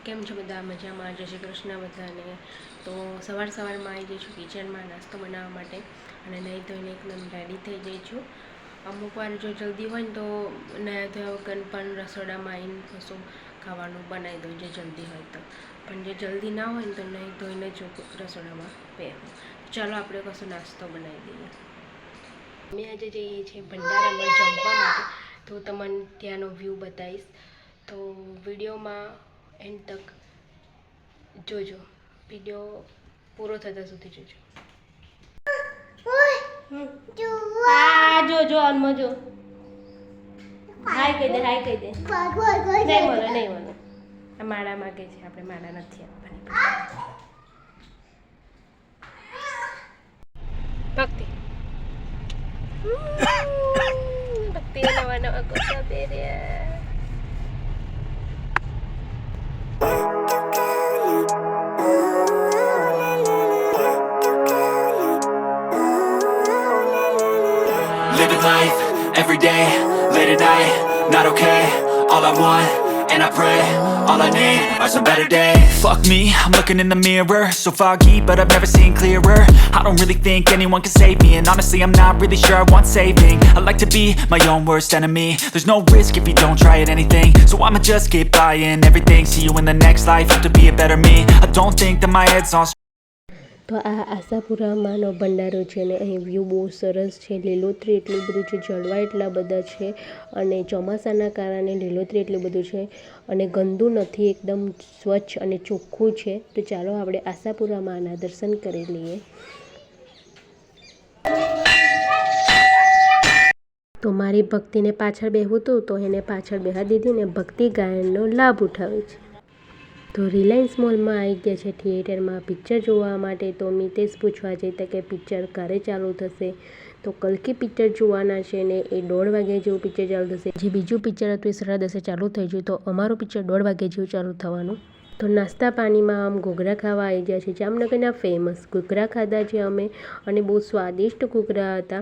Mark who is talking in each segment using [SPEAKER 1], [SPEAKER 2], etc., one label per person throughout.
[SPEAKER 1] કેમ છો બધા? મજામાં? જય શ્રી કૃષ્ણ બધાને. તો સવારમાં આવી જઈ છું કિચનમાં નાસ્તો બનાવવા માટે અને નહીં ધોઈને એકદમ રેડી થઈ જઈ છું. અમુક વાર જો જલ્દી હોય ને તો નાહ્યા ધોયા વગર પણ રસોડામાં આવીને કશું ખાવાનું બનાવી દઉં જે જલ્દી હોય તો. પણ જે જલ્દી ના હોય ને તો નહીં ધોઈને જ રસોડામાં પહેરું. ચાલો આપણે કશું નાસ્તો બનાવી દઈએ. અમે આજે જઈએ છીએ ભંડારામાં જમવા માટે, તો તમને ત્યાંનો વ્યૂ બતાવીશ. તો વિડીયોમાં એન્ડ તક જોજો, વિડીયો પૂરો થતા સુધી જોજો. જો અનમાં જો હાય કહી દે, હાય કહી દે. નહીં બોલો. આ માળા માગે છે, આપણે માળા નથી આપવાની. ભક્તિ નવા કપડા પહેર્યા.
[SPEAKER 2] Living life, every day, late at night, not okay. All I want, and I pray, all I need are some better days. Fuck me, I'm looking in the mirror, so foggy, but I've never seen clearer. I don't really think anyone can save me, and honestly I'm not really sure I want saving. I like to be my own worst enemy. There's no risk if you don't try at anything, so I'ma just keep buying everything. See you in the next life, have to be a better me. I don't think that my head's on. તો આ આશાપુરામાંનો ભંડારો છે અને અહીં view બહુ સરસ છે. લીલોતરી એટલું બધું છે, ઝાડવા એટલા બધા છે અને ચોમાસાના કારણે લીલોતરી એટલું બધું છે અને ગંદુ નથી, એકદમ સ્વચ્છ અને ચોખ્ખું છે. તો ચાલો આપણે આશાપુરામાંના દર્શન કરી લઈએ. તો મારી ભક્તિને પાછળ બેહવું હતું તો એને પાછળ બેહા દીધી ને ભક્તિ ગાયનનો લાભ ઉઠાવે છે. તો રિલાયન્સ મોલમાં આવી ગયા છે થિયેટરમાં પિક્ચર જોવા માટે. તો મિતેશ પૂછવા જતા કે પિક્ચર ક્યારે ચાલુ થશે, તો કલ્કી પિક્ચર જોવાના છે ને એ 1:30 વાગ્યા જેવું પિક્ચર ચાલુ થશે. જે બીજું પિક્ચર હતું એ 10:30 ચાલુ થઈ ગયું, તો અમારું પિક્ચર 1:30 વાગ્યા જેવું ચાલુ થવાનું. તો નાસ્તા પાણીમાં આમ ઘૂઘરા ખાવા આવી ગયા છે. જામનગરના ફેમસ ઘૂઘરા ખાધા છે અમે અને બહુ સ્વાદિષ્ટ ઘૂઘરા હતા.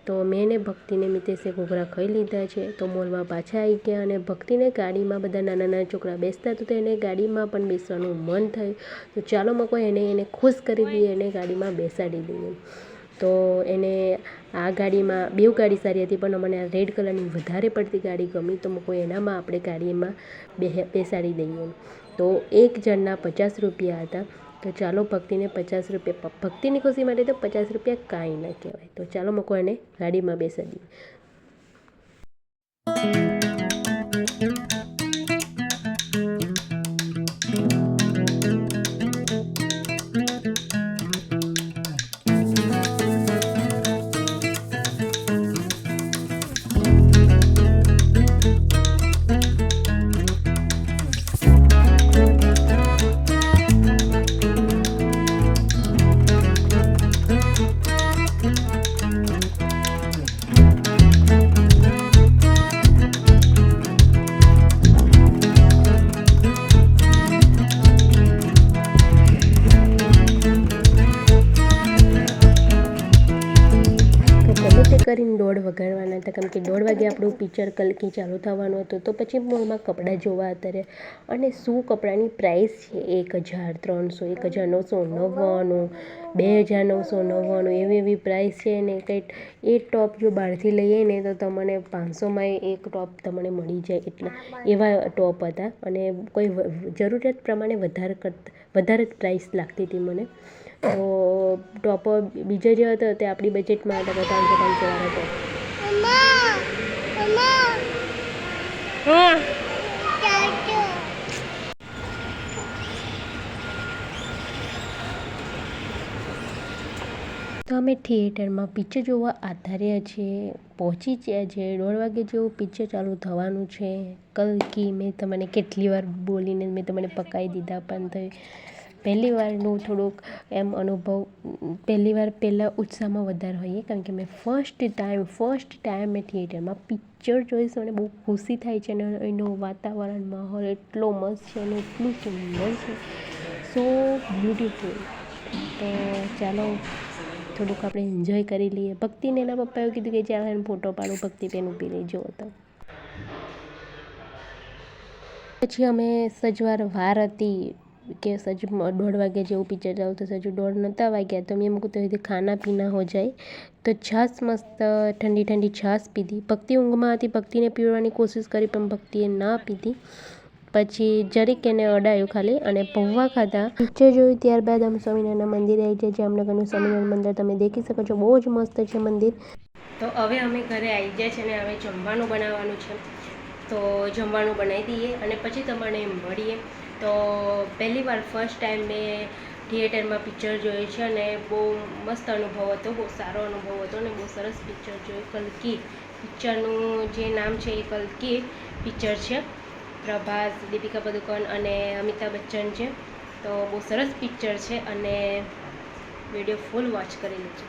[SPEAKER 2] તો મેં ને ભક્તિને મિતેશે ઘૂઘરા ખાઈ લીધા છે. તો મોલમાં પાછા આવી ગયા અને ભક્તિને ગાડીમાં બધા નાના છોકરા બેસતા તો એને ગાડીમાં પણ બેસવાનું મન થયું. તો ચાલો મકો એને ખુશ કરી દઈએ, એને ગાડીમાં બેસાડી દઈએ. તો એને આ ગાડીમાં બેવ ગાડી સારી હતી, પણ મને આ રેડ કલરની વધારે પડતી ગાડી ગમી. તો મકો એનામાં આપણે ગાડીમાં બેસાડી દઈએ. તો એક જણના 50 રૂપિયા હતા. તો ચાલો ભક્તિને 50 રૂપિયા, ભક્તિની ખુશી માટે તો 50 રૂપિયા કાંઈ ના કહેવાય. તો ચાલો મૂકો એને ગાડીમાં બેસાડીએ. કરીને 1:30 વગાડવાના હતા, કેમ કે 1:30 વાગે આપણું પિક્ચર કલ્કી ચાલુ થવાનું હતું. તો પછી મોલમાં કપડાં જોવા અત્યારે અને શું કપડાની પ્રાઇસ છે 1300, 1999, 2999 એવી પ્રાઇસ છે ને. કંઈક એ ટોપ જો બહારથી લઈએ ને તો તમને 500માં એક ટોપ તમને મળી જાય, એટલા એવા ટોપ હતા અને કોઈ જરૂરિયાત પ્રમાણે વધારે જ પ્રાઇસ લાગતી હતી મને. તો ટોપો બીજો જે હતો તે આપણી બજેટમાં હતા, 500 વાળા ટોપ. તો અમે થિયેટરમાં પિક્ચર જોવા આધાર્યા છીએ, પહોંચી ગયા છે. 1:30 વાગે જેવું પિક્ચર ચાલુ થવાનું છે કલ્કી. મેં તમને કેટલી વાર બોલીને મેં તમને પકાવી દીધા, પણ પહેલી વારનું થોડુંક એમ અનુભવ, પહેલાં ઉત્સાહમાં વધારે હોઈએ, કારણ કે મેં ફર્સ્ટ ટાઈમ મેં થિયેટરમાં પિક્ચર જોઈશ. મને બહુ ખુશી થાય છે અને એનું વાતાવરણ, માહોલ એટલો મસ્ત છે અને એટલું સુંદર છે, સો બ્યુટીફુલ. તો ચાલો થોડુંક આપણે એન્જોય કરી લઈએ. ભક્તિને એના પપ્પાએ કીધું કે ચાલ એને ફોટો પાડું, ભક્તિ પેન ઊભી રહી જો. તો પછી અમે સજવાર વાર હતી કે સજ 1:30 વાગે જેવું પિક્ચર ચાલતું હશે, હજુ 1:30 નહોતા વાગ્યા તો મેં મૂકું તો ખાના પીના હો જાય. તો છાશ મસ્ત ઠંડી ઠંડી છાશ પીધી. ભક્તિ ઊંઘમાં હતી, ભક્તિને પીવડાવવાની કોશિશ કરી પણ ભક્તિએ ના પીધી. પછી જરીક એને અડાયું ખાલી અને પૌવા ખાધા. પિક્ચર જોયું ત્યારબાદ અમે સ્વામિનારાયણ મંદિરે આવી જાય. જામનગરનું સ્વામિનારાયણ મંદિર તમે દેખી શકો છો, બહુ જ મસ્ત છે મંદિર. તો હવે અમે ઘરે આવી ગયા છે અને હવે જમવાનું બનાવવાનું છે. તો જમવાનું બનાવી દઈએ અને પછી તમને મળીએ. તો પહેલી વાર ફર્સ્ટ ટાઈમ મેં થિયેટરમાં પિક્ચર જોયું છે અને બહુ મસ્ત અનુભવ હતો, બહુ સારો અનુભવ હતો અને બહુ સરસ પિક્ચર જોયું. કલ્કી પિક્ચરનું જે નામ છે એ કલ્કી પિક્ચર છે. પ્રભાસ, દીપિકા પાદુકોણ અને અમિતાભ બચ્ચન છે. તો બહુ સરસ પિક્ચર છે અને વિડીયો ફૂલ વોચ કરી લેજો.